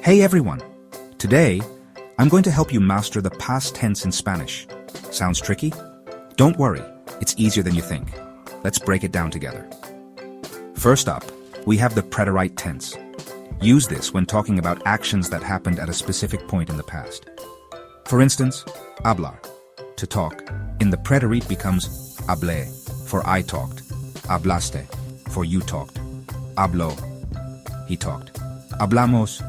Hey everyone! Today, I'm going to help you master the past tense in Spanish. Sounds tricky? Don't worry, it's easier than you think. Let's break it down together. First up, we have the Preterite tense. Use this when talking about actions that happened at a specific point in the past. For instance, hablar, to talk, in the Preterite becomes hablé, for I talked, hablaste, for you talked, habló, he talked, hablamos,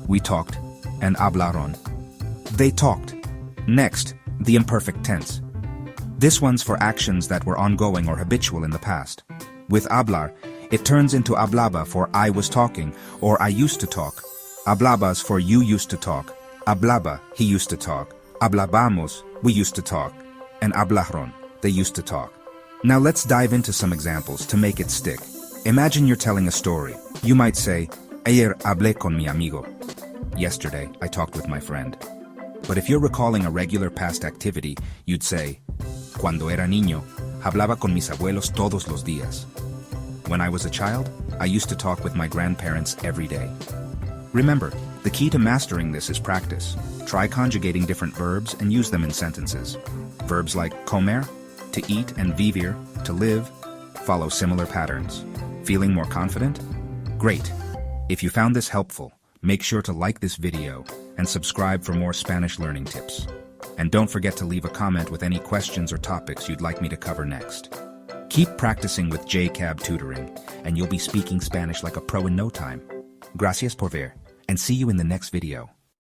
we talked, and hablaron, they talked. Next, the imperfect tense. This one's for actions that were ongoing or habitual in the past. With hablar, it turns into hablaba for I was talking, or I used to talk, hablabas for you used to talk, hablaba, he used to talk, hablábamos, we used to talk, and hablaron, they used to talk. Now let's dive into some examples to make it stick. Imagine you're telling a story. You might say, ayer hablé con mi amigo. Yesterday, I talked with my friend. But if you're recalling a regular past activity, you'd say, cuando era niño, hablaba con mis abuelos todos los días. When I was a child, I used to talk with my grandparents every day. Remember, the key to mastering this is practice. Try conjugating different verbs and use them in sentences. Verbs like comer, to eat, and vivir, to live, follow similar patterns. Feeling more confident? Great! If you found this helpful, make sure to like this video and subscribe for more Spanish learning tips. And don't forget to leave a comment with any questions or topics you'd like me to cover next. Keep practicing with JCAB Tutoring, and you'll be speaking Spanish like a pro in no time. Gracias por ver, and see you in the next video.